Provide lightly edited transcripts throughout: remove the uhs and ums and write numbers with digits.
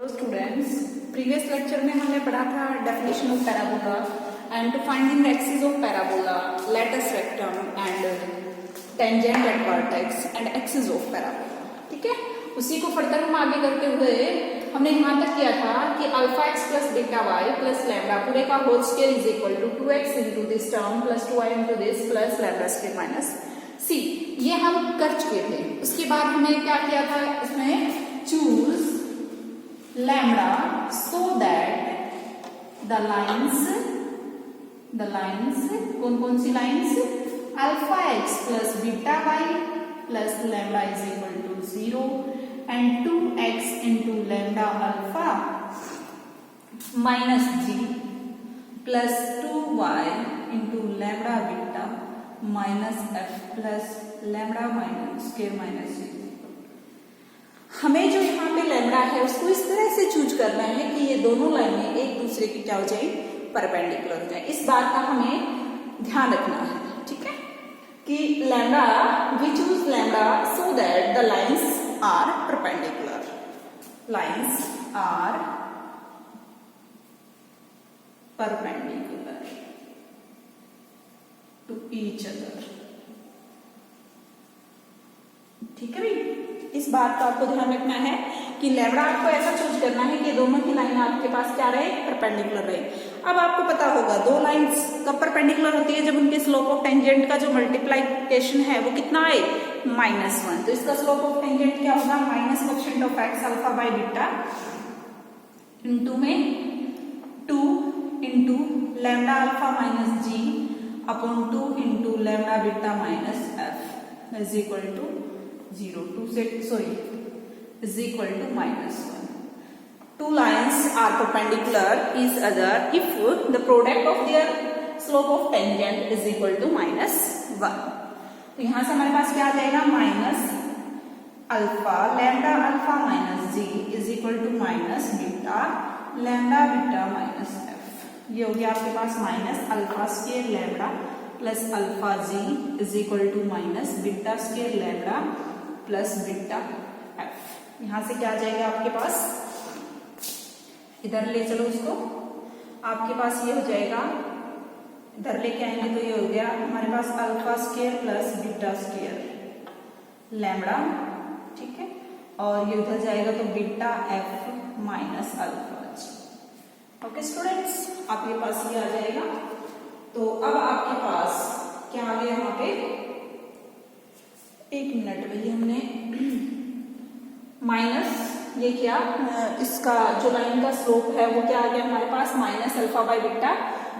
Students, previous lecture में हमने पढ़ा था definition of parabola and to finding the axis of parabola, latus rectum and tangent at vertex and axis of parabola. ठीक है, उसी को फर्दर हम आगे करते हुए हमने यहाँ तक किया था कि alpha x plus beta y plus lambda पूरे का whole square is equal to 2x into this term plus 2y into this plus lambda square minus c. ये हम कर चुके थे। उसके बाद हमने क्या किया था, इसमें choose lambda so that the lines कौन कौन सी lines, alpha x plus beta y plus lambda is equal to 0 and 2x into lambda alpha minus g plus 2y into lambda beta minus f plus lambda minus square minus g. हमें जो यहाँ पे lambda है उसको इस तरह से choose करना है कि ये दोनों लाइनें एक दूसरे की क्या हो जाए, परपेंडिकुलर हो जाए। इस बात का हमें ध्यान रखना है। ठीक है, कि lambda we choose lambda so that the lines are perpendicular, lines are perpendicular to each other. ठीक है भाई, इस बात का आपको ध्यान रखना है कि लैम्डा आपको ऐसा चूज करना है कि दोनों की लाइन आपके पास क्या रहे, परपेंडिकुलर रहे। अब आपको पता होगा दो लाइंस कब परपेंडिकुलर होती है, जब उनके स्लोप ऑफ टेंजेंट का जो मल्टीप्लिकेशन है वो कितना आए, -1। तो इसका स्लोप ऑफ टेंजेंट क्या होगा, minus coefficient of x alpha by beta into में 2 into lambda alpha minus g upon 2 into lambda beta minus f is equal to 0 is equal to -1. Two lines are perpendicular each other if the product of their slope of tangent is equal to -1. तो यहां से हमारे पास क्या आ जाएगा, minus alpha lambda alpha minus g is equal to minus beta lambda beta minus f. ये हो गया आपके पास minus alpha square lambda plus alpha g is equal to minus beta square lambda plus beta f. यहां से क्या आ जाएगा आपके पास, इधर ले चलो उसको, आपके पास ये हो जाएगा, इधर लेके आएंगे तो ये हो गया हमारे पास alpha square plus beta square lambda. ठीक है, और ये उधर जाएगा तो beta f minus alpha g. Okay students, आपके पास ये आ जाएगा। तो अब आपके पास क्या आ गया यहाँ पे, एक मिनट में हमने माइनस ये क्या, इसका जो लाइन का स्लोप है वो क्या आ गया हमारे पास, minus alpha by beta,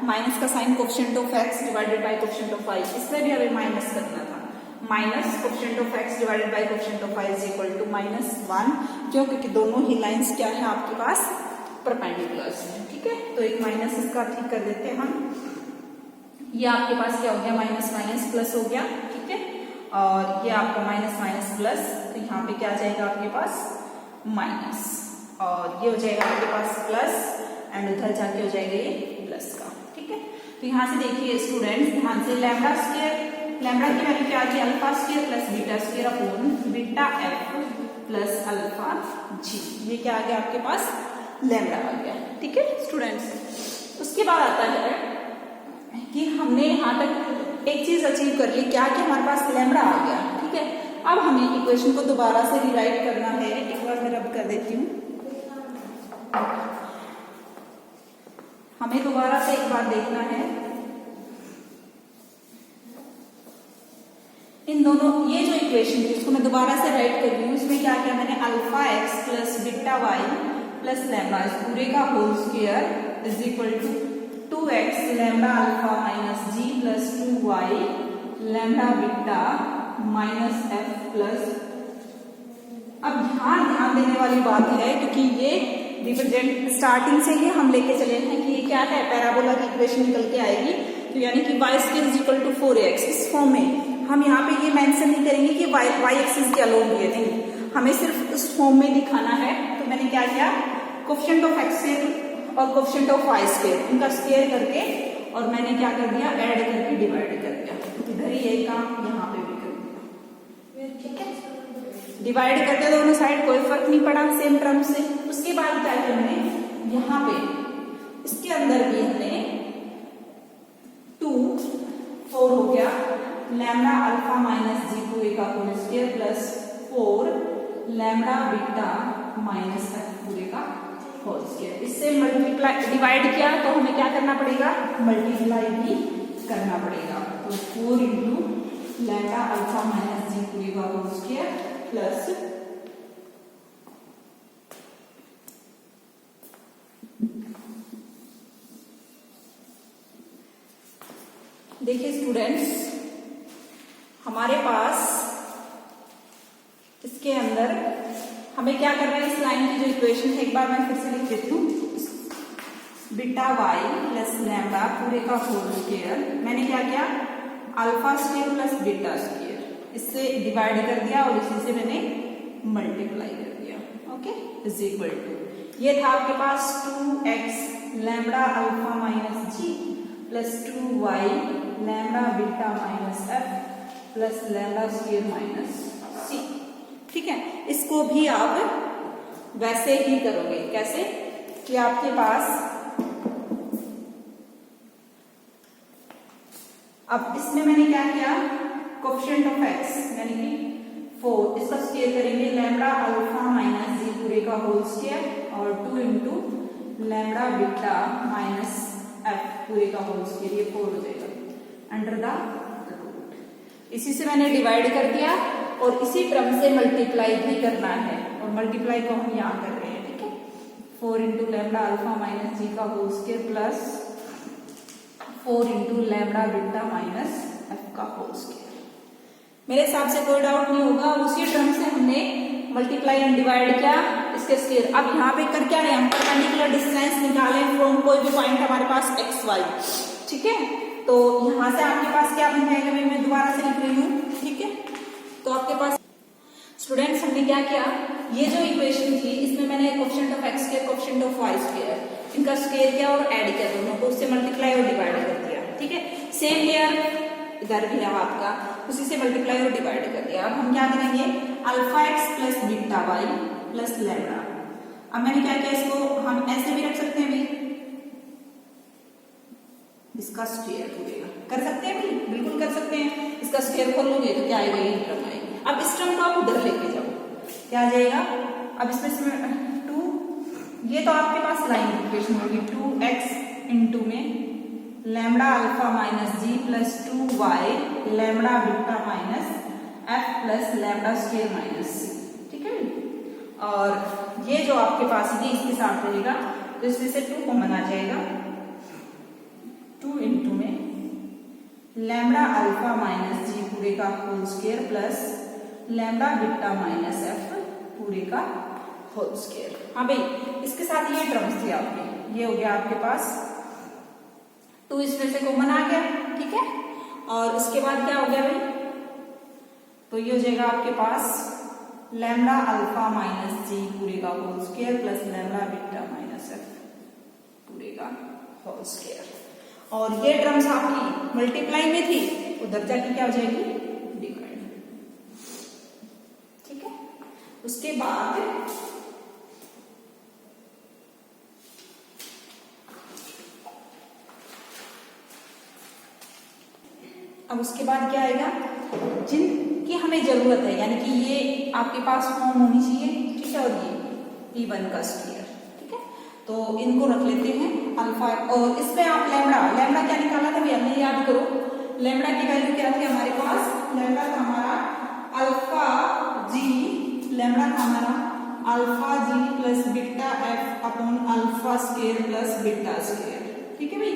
minus का sign coefficient of x divided by coefficient of y, इसमें भी हमें माइनस करना था। Minus coefficient of x divided by coefficient of y is equal to -1, क्योंकि दोनों ही लाइंस क्या है आपके पास, परपेंडिकुलर है। ठीक है, तो एक माइनस इसका ठीक कर देते हैं हम। ये आपके पास क्या हो गया, माइनस माइनस प्लस हो गया। ठीक है, और ये आपका माइनस माइनस प्लस, तो यहाँ पे क्या आ जाएगा आपके पास माइनस, और ये हो जाएगा आपके पास प्लस एंड उधर जाके हो जाएगा ये प्लस का। ठीक है, तो यहाँ से देखिए स्टूडेंट्स ध्यान से, लैम्डा स्क्वायर, लैम्डा की वैल्यू क्या आ गई, alpha square plus beta square upon beta f plus alpha g. ये क्या आ गया आपके पास, लैम्डा आ गया। ठीक है स्टूडेंट्स, उसके बाद आता है कि हमने यहाँ तक एक चीज अचीव कर ली, क्या कि हमारे पास लैम्डा आ गया। ठीक है, अब हमें इक्वेशन को दोबारा से रिराइट करना है। एक बार मैं रब कर देती हूँ, हमें दोबारा से एक बार देखना है इन दोनों, ये जो इक्वेशन थी उसको मैं दोबारा से राइट कर रही हूँ। इसमें क्या किया मैंने, alpha x plus beta y plus lambda इस पूरे का whole square is equal to 2x lambda alpha minus g plus 2y lambda beta minus f plus. अब ध्यान देने वाली बात है, क्योंकि ये रिप्रेजेंट स्टार्टिंग से ही हम लेके चले हैं कि ये क्या है, पैराबोला की इक्वेशन निकल के आएगी। तो यानी कि y square is equal to 4x, इस फॉर्म में हम यहाँ पे ये मेंशन नहीं करेंगे कि y एक्सिस क्या लोग दिए, नहीं, हमें सिर्फ उस फॉर्म में दिखाना है। तो मैंने क्या किया, कोएफिशिएंट ऑफ एक्स और कोएफिशिएंट ऑफ वाई स्क्वायर उनका स्क्वायर करके, और मैंने क्या कर दिया, ऐड करके डिवाइड कर दिया। इधर ही यही काम यहाँ पे भी कर दिया। ठीक है, डिवाइड करते दोनों साइड, कोई फर्क नहीं पड़ा, सेम टर्म से। उसके बाद क्या किया हमने, यहाँ पे इसके अंदर भी हमने 2 4 हो गया लैम्डा अल्फा माइनस जी पूरे का whole square plus 4 lambda beta minus f पूरे का होल स्क्वायर। इससे मल्टीप्लाई डिवाइड किया तो हमें क्या करना पड़ेगा, मल्टीप्लाई भी करना पड़ेगा। तो 4 into lambda alpha minus g पूरे का होल स्क्वायर प्लस देखिए स्टूडेंट्स, हमारे पास इसके अंदर हमें क्या करना है, इस लाइन की जो इक्वेशन है एक बार मैं फिर से लिख देती हूँ, बीटा वाई प्लस लैम्डा पूरे का होल स्क्वायर, मैंने क्या किया alpha square plus beta square, इससे डिवाइड कर दिया और इसी से मैंने मल्टीप्लाई कर दिया। ओके, इज इक्वल टू ये था आपके पास 2x lambda alpha minus g plus 2y lambda beta minus f plus lambda square minus c. ठीक है, इसको भी आप वैसे ही करोगे, कैसे कि आपके पास अब इसमें मैंने क्या किया, कोएफिशिएंट ऑफ x यानी कि 4, इसका स्क्वायर करेंगे लैम्डा अल्फा माइनस जी पूरे का होल स्क्वायर और 2 into lambda beta minus f पूरे का होल स्क्वायर, ये 4 हो जाएगा अंडर द रूट। इसी से मैंने डिवाइड कर दिया और इसी क्रम से मल्टीप्लाई भी करना है, और मल्टीप्लाई को हम यहाँ कर रहे हैं। ठीक है, 4 into lambda alpha minus g का whole square plus 4 into lambda beta minus f का होल स्क्वायर। मेरे हिसाब से कोई डाउट नहीं होगा, उसी टर्म से हमने मल्टीप्लाई एंड डिवाइड किया इसके स्क्वायर। अब यहाँ पे कर क्या रहे हैं, हम परपेंडिकुलर डिस्टेंस निकाले फ्रॉम कोई भी पॉइंट हमारे पास एक्स वाई। ठीक है, तो यहाँ से आपके पास क्या बन जाएगा, मैं दोबारा से लिख रही हूँ। ठीक है, तो आपके पास स्टूडेंट्स हमने क्या किया, ये जो इक्वेशन थी इसमें मैंने coefficient of x square coefficient of y square इनका स्क्वायर किया और ऐड किया दोनों को, उससे मल्टीप्लाई और डिवाइड कर दिया। ठीक है, सेम हियर इधर भी है आपका, उसी से मल्टीप्लाई और डिवाइड कर दिया। अब हम क्या करेंगे, alpha x plus beta y plus lambda. अब मैंने क्या किया, इसको हम ऐसे भी रख सकते हैं भाई, इसका स्क्वायर होगा, कर सकते हैं भाई, बिल्कुल कर सकते हैं। इसका स्क्वायर खोल लोगे तो क्या आएगा, ये टर्म आएगी। अब इस टर्म को आप उधर लेके जाओ, क्या आ जाएगा, अब इसमें से 2, ये तो आपके पास लाइन इक्वेशन होगी, 2x इंटू में lambda alpha minus g plus 2y lambda beta minus f plus lambda square minus c. ठीक है, और ये जो आपके पास ये इसके साथ रहेगा तो इसमें से 2 कॉमन आ जाएगा, 2 इंटू में लैम्डा अल्फा माइनस जी पूरे का whole square plus lambda beta minus f पूरे का होल स्क्वायर। हाँ भाई, इसके साथ ये टर्म्स थी आपके, ये हो गया आपके पास 2 इसमें से कॉमन आ गया। ठीक है, और उसके बाद क्या हो गया भाई, तो ये हो जाएगा आपके पास लैम्डा अल्फा माइनस जी पूरे का whole square plus lambda beta minus f पूरे का होल स्क्वायर। और ये टर्म्स आपकी मल्टीप्लाई में थी, उधर जाके क्या हो जाएगी, डिवाइड। ठीक है, उसके बाद अब उसके बाद क्या आएगा, जिनकी हमें जरूरत है, यानी कि ये आपके पास फॉर्म होनी चाहिए। ठीक है, और ये P1 का स्क्वायर। ठीक है, तो इनको रख लेते हैं अल्फा, और इसमें आप लैम्डा क्या निकाला था भैया, हमें याद करो, लैम्डा की वैल्यू क्या थी हमारे पास, लैम्डा था हमारा अल्फा जी, लैम्डा था हमारा alpha g plus beta f upon alpha square plus beta square. ठीक है भाई,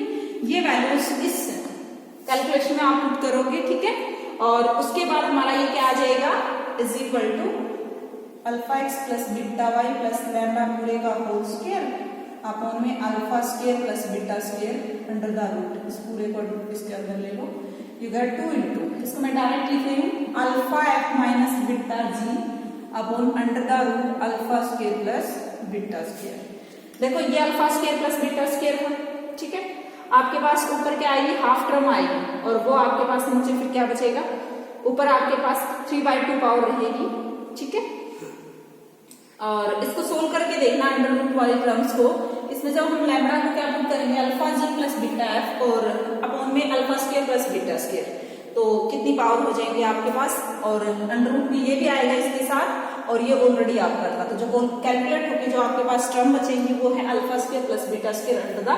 ये वैल्यूज इस कैलकुलेशन में आप पुट करोगे। ठीक है, और उसके बाद हमारा ये क्या आ जाएगा, is equal to alpha x plus beta y plus lambda पूरे का होल स्क्वायर अपॉन में alpha square plus beta square under the root, इस पूरे को इसके अंदर ले लो, यू गेट 2 इंटू, इसको मैं डायरेक्ट लिख रही हूँ alpha f minus beta g upon under the root alpha square plus beta square. देखो ये alpha square plus beta square था। ठीक है, आपके पास ऊपर क्या आएगी, हाफ टर्म आएगी, और वो आपके पास नीचे फिर क्या बचेगा, ऊपर आपके पास 3/2 पावर रहेगी। ठीक है, और इसको सोल्व करके देखना अंडर रूट वाली टर्म्स को। इसमें जब हम लैम्बडा को क्या पुट करेंगे alpha g plus beta F और अपॉन में alpha square plus beta square, तो कितनी पावर हो जाएंगे आपके पास, और अंडर रूट में ये भी आएगा इसके साथ, और ये ऑलरेडी आपका था। तो जो कैलकुलेट होगी जो आपके पास टर्म बचेंगी वो है alpha square plus beta square under the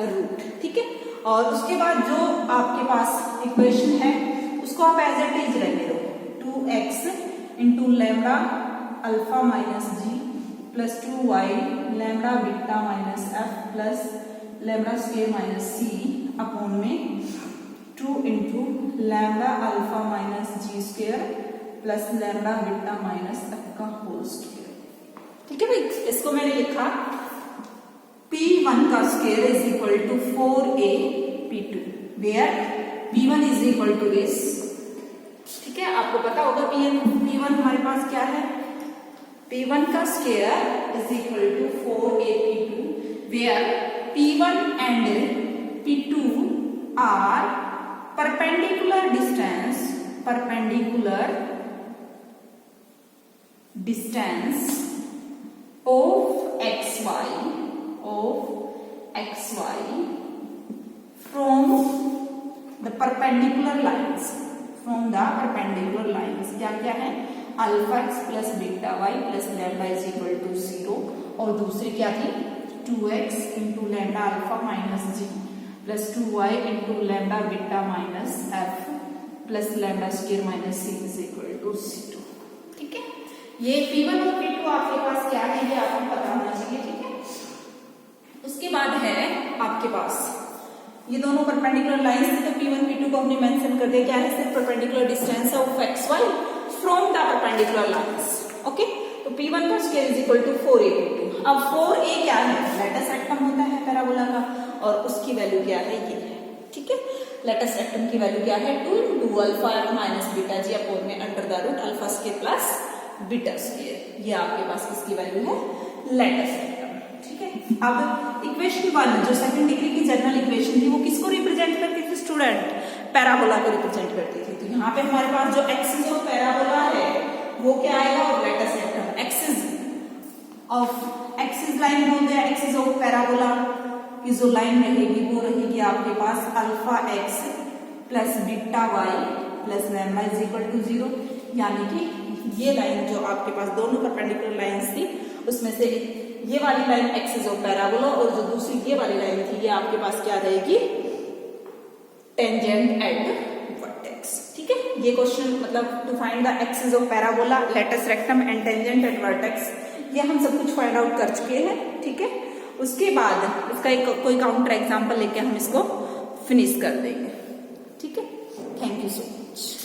root, ठीक है। और उसके बाद जो आपके पास इक्वेशन है उसको आप एज इट इज रहने दो, 2x into lambda alpha minus g plus 2y lambda beta minus f plus lambda square minus c upon में 2 into lambda alpha minus g square plus lambda beta minus f का whole square, ठीक है भाई। इसको मैंने लिखा P1 का square is equal to 4a P2 where P1 is equal to this, ठीक है। आपको पता होगा P1 हमारे पास क्या है, P1 का square is equal to 4a P2 where P1 and P2 are perpendicular distance of xy from the perpendicular lines, क्या क्या है alpha x plus beta y plus lambda is equal to 0, और दूसरी क्या थी 2x into lambda alpha minus g plus 2y into lambda beta minus f plus lambda square minus c is equal to 0, ठीक है। ये P1 और P2 आपके पास क्या है ये आपको पता होना चाहिए, ठीक है। उसके बाद है आपके पास ये दोनों परपेंडिकुलर लाइंस थे, तो P1 P2 को हमने मेंशन कर दिया, क्या है सिर्फ perpendicular distance of xy from the perpendicular lines, okay. तो P1 का square is equal to 4a P2। अब 4a क्या है, लेटस रेक्टम होता है पैराबोला का, और उसकी वैल्यू क्या है ये है, ठीक है। लेटस रेक्टम की वैल्यू क्या है 2 into alpha minus beta g upon में under the root alpha square plus beta square, ये आपके पास किसकी वैल्यू है लेटस रेक्टम, ठीक है। अब इक्वेशन 1 जो सेकंड डिग्री की जनरल इक्वेशन थी वो किसको रिप्रेजेंट करती थी स्टूडेंट, पैराबोला को रिप्रेजेंट करती थी। तो यहाँ पे हमारे पास जो एक्सिस ऑफ पैराबोला है वो क्या आएगा, और लेटस रेक्टम एक्सिस लाइन बोलते हैं, एक्सिस ऑफ पैराबोला की जो लाइन रहेगी वो रहेगी आपके पास alpha x plus beta y plus lambda is equal to 0, यानी कि ये लाइन जो आपके पास दोनों परपेंडिकुलर लाइंस थी उसमें से ये वाली लाइन एक्सिस ऑफ पैराबोला, और जो दूसरी ये वाली लाइन थी ये आपके पास क्या रहेगी टेंजेंट एट वर्टेक्स, ठीक है। ये क्वेश्चन मतलब to find the axis of parabola latus rectum and tangent at vertex, ये हम सब कुछ फाइंड आउट कर चुके हैं, ठीक है। उसके बाद इसका एक कोई काउंटर एग्जांपल लेके हम इसको फिनिश कर देंगे, ठीक है। Thank you so much.